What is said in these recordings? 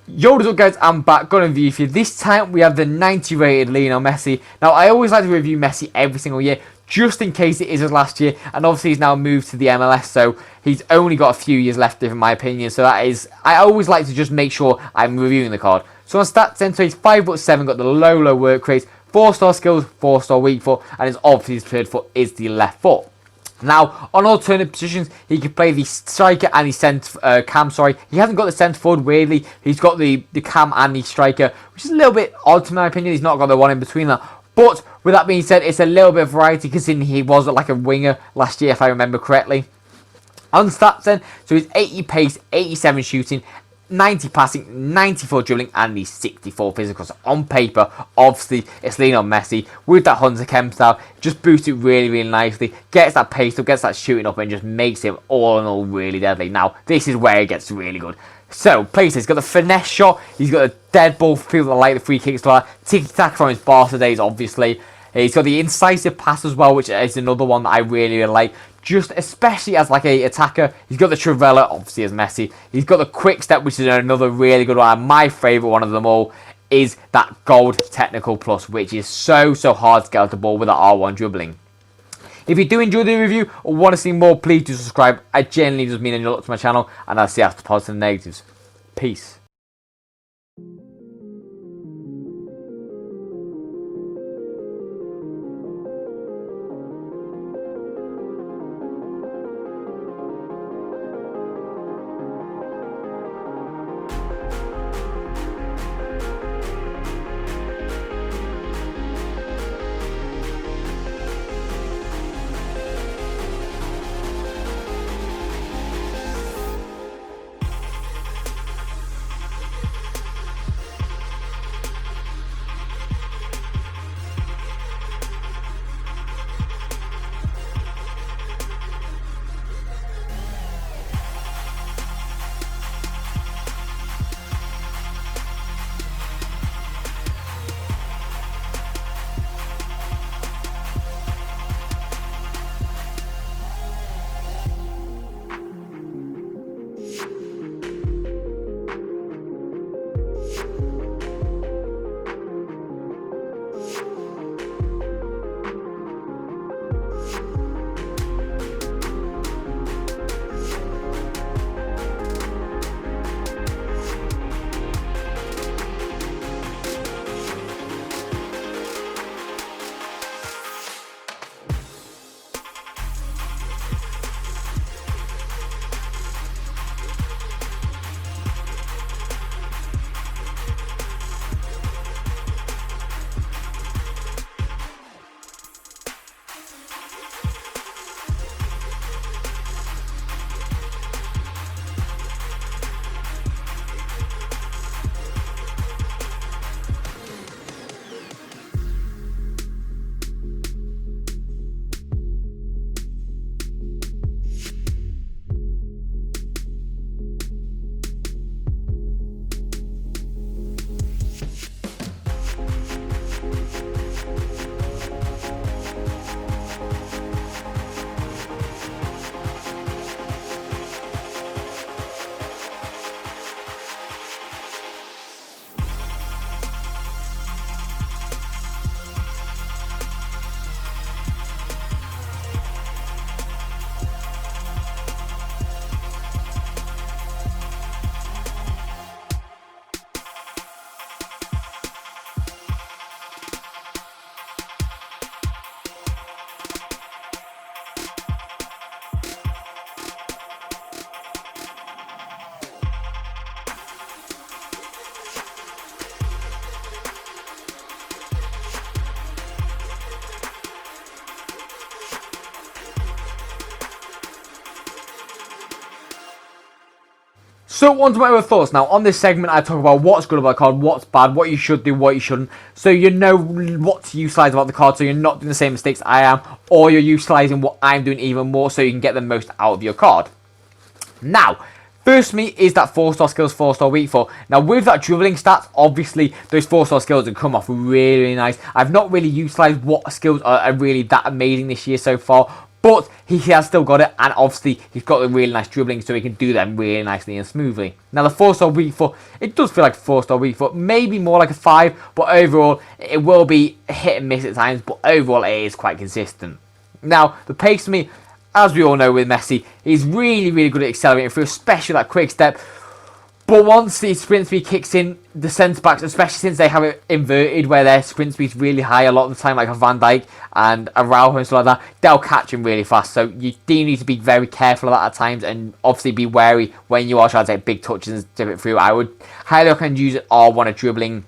Yo, what's up guys, I'm back, got a review for you. This time we have the 90 rated Lionel Messi. Now I always like to review Messi every single year, just in case it is his last year, and obviously he's now moved to the MLS, so he's only got a few years left in my opinion, so that is, I always like to just make sure I'm reviewing the card. So on stats then, so he's 5'7", got the low work rate, 4-star skills, 4-star weak foot, and his obviously his third foot is the left foot. Now, on alternate positions, he can play the striker and the cam. He hasn't got the centre forward, weirdly. He's got the cam and the striker, which is a little bit odd to my opinion. He's not got the one in between that. But, with that being said, it's a little bit of variety, considering he was like a winger last year, if I remember correctly. On stats then, so he's 80 pace, 87 shooting, 90 passing, 94 dribbling, and the 64 physical. So on paper, obviously, it's Lionel Messi with that Hunter Kemp style. Just boosts it really nicely. Gets that pace up, gets that shooting up, and just makes him all in all really deadly. Now, this is where it gets really good. So, places, he's got the finesse shot. He's got a dead ball for people that like the free kicks. Tiki-taka from his Barca days, obviously. He's got the incisive pass as well, which is another one that I really like. Just especially as like a attacker. He's got the Trivela, obviously as Messi. He's got the quick step, which is another really good one. And my favourite one of them all is that gold technical plus, which is so hard to get out the ball with that R1 dribbling. If you do enjoy the review or want to see more, please do subscribe. I genuinely just mean a lot to my channel, and I'll see you after positives and negatives. Peace. So on to my other thoughts. Now on this segment I talk about what's good about the card, what's bad, what you should do, what you shouldn't, so you know what to utilise about the card, so you're not doing the same mistakes I am, or you're utilising what I'm doing even more so you can get the most out of your card. Now, first for me is that 4-star skills, 4-star weak foot. Now with that dribbling stats, obviously those 4-star skills have come off really nice. I've not really utilised what skills are really that amazing this year so far, But he has still got it, and obviously he's got a really nice dribbling, so he can do them really nicely and smoothly. Now the 4-star weak foot, it does feel like a 4-star weak foot, maybe more like a 5, but overall it will be hit and miss at times, but overall it is quite consistent. Now the pace for me, as we all know with Messi, he's really, really good at accelerating through, especially that quick step. But once the sprint speed kicks in, the centre-backs, especially since they have it inverted where their sprint speed's really high a lot of the time, like a Van Dijk and a Araujo and stuff like that, they'll catch him really fast. So you do need to be very careful of that at times, and obviously be wary when you are trying to take big touches and dip it through. I would highly recommend using R1 at dribbling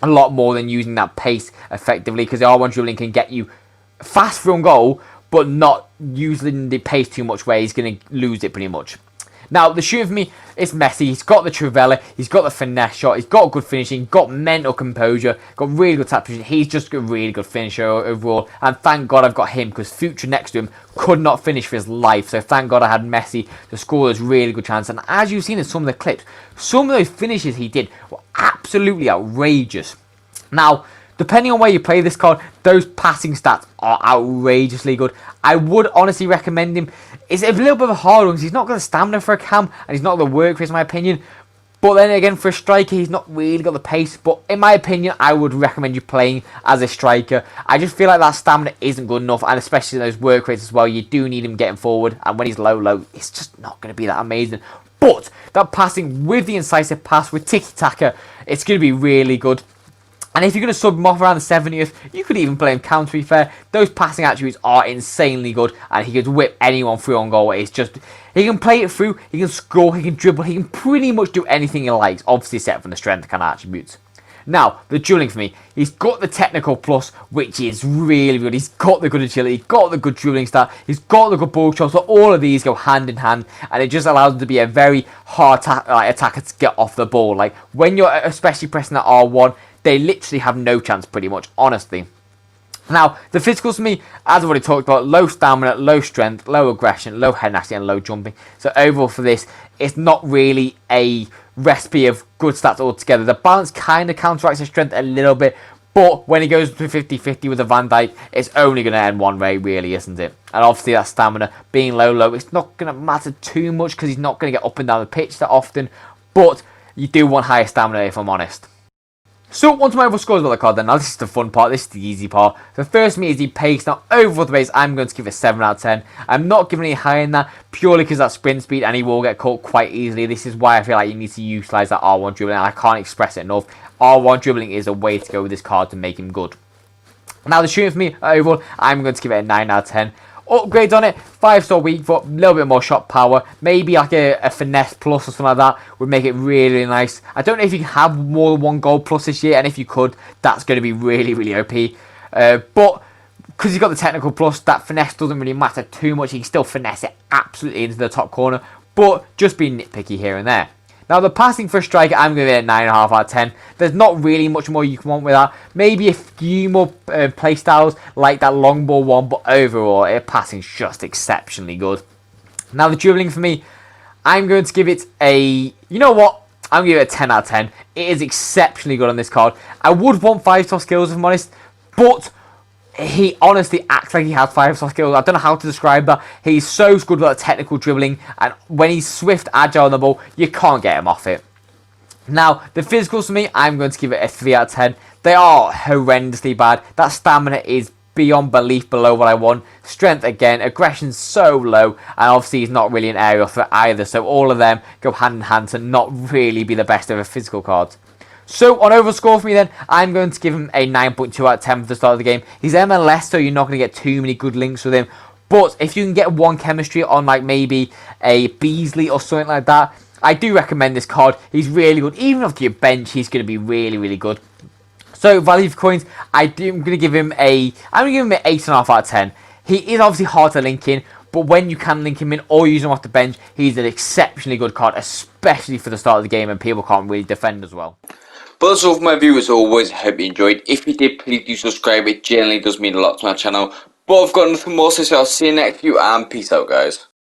a lot more than using that pace effectively, because the R1 dribbling can get you fast through on goal, but not using the pace too much where he's going to lose it pretty much. Now, the shooting for me, it's Messi. He's got the trivela, he's got the finesse shot, he's got good finishing, got mental composure, got really good tap position. He's just a really good finisher overall, and thank God I've got him, because Future next to him could not finish for his life. So thank God I had Messi to score those really good chances. And as you've seen in some of the clips, some of those finishes he did were absolutely outrageous. Now, depending on where you play this card, those passing stats are outrageously good. I would honestly recommend him. It's a little bit of a hard one because he's not got the stamina for a cam, and he's not the work rate in my opinion. But then again, for a striker, he's not really got the pace. But in my opinion, I would recommend you playing as a striker. I just feel like that stamina isn't good enough, and especially those work rates as well. You do need him getting forward, and when he's low, it's just not going to be that amazing. But that passing with the incisive pass, with tiki-taka, it's going to be really good. And if you're going to sub him off around the 70th, you could even play him counter, to be fair. Those passing attributes are insanely good, and he could whip anyone through on goal. It's just, he can play it through, he can score, he can dribble, he can pretty much do anything he likes, obviously except for the strength kind of attributes. Now, the dribbling for me, he's got the technical plus, which is really good. He's got the good agility, he's got the good dribbling stat, he's got the good ball control, so all of these go hand in hand, and it just allows him to be a very hard attacker to get off the ball. Like, when you're especially pressing that R1, they literally have no chance pretty much, honestly. Now, the physicals for me, as I've already talked about, low stamina, low strength, low aggression, low head nasty, and low jumping. So overall for this, it's not really a recipe of good stats altogether. The balance kind of counteracts the strength a little bit, but when he goes to 50-50 with a Van Dijk, it's only going to end one way, really, isn't it? And obviously that stamina being low, it's not going to matter too much because he's not going to get up and down the pitch that often, but you do want higher stamina if I'm honest. So, on to my overall scores about the card then. Now, this is the fun part, this is the easy part. The first for me is the pace. Now, overall the pace, I'm going to give it a 7 out of 10. I'm not giving any higher than that, purely because that sprint speed, and he will get caught quite easily. This is why I feel like you need to utilise that R1 dribbling, and I can't express it enough. R1 dribbling is a way to go with this card to make him good. Now, the shooting for me, overall, I'm going to give it a 9 out of 10. Upgrades on it, 5-star weak foot, a little bit more shot power, maybe like a finesse plus or something like that would make it really, really nice. I don't know if you can have more than 1 gold plus this year, and if you could, that's going to be really, really OP. But because he's got the technical plus, that finesse doesn't really matter too much. He can still finesse it absolutely into the top corner, but just be nitpicky here and there. Now, the passing for a striker, I'm going to give it a 9.5 out of 10. There's not really much more you can want with that. Maybe a few more play styles, like that long ball one, but overall, passing's just exceptionally good. Now, the dribbling for me, I'm going to give it a... You know what? I'm going to give it a 10 out of 10. It is exceptionally good on this card. I would want 5-star skills, if I'm honest, but... he honestly acts like he has 5-star skills. I don't know how to describe that. He's so good with that technical dribbling, and when he's swift, agile on the ball, you can't get him off it. Now, the physicals for me, I'm going to give it a 3 out of 10. They are horrendously bad. That stamina is beyond belief below what I want. Strength again, aggression's so low, and obviously he's not really an aerial threat either, so all of them go hand in hand to not really be the best of a physical cards. So, on overall score for me then, I'm going to give him a 9.2 out of 10 for the start of the game. He's MLS, so you're not going to get too many good links with him. But if you can get one chemistry on like maybe a Beasley or something like that, I do recommend this card. He's really good. Even off your bench, he's going to be really, really good. So, value for coins, I'm going to give him an 8.5 out of 10. He is obviously hard to link in, but when you can link him in or use him off the bench, he's an exceptionally good card, especially for the start of the game and people can't really defend as well. But that's all for my view as always. I hope you enjoyed. If you did, please do subscribe. It generally does mean a lot to my channel. But I've got nothing more to say, so I'll see you next view and peace out, guys.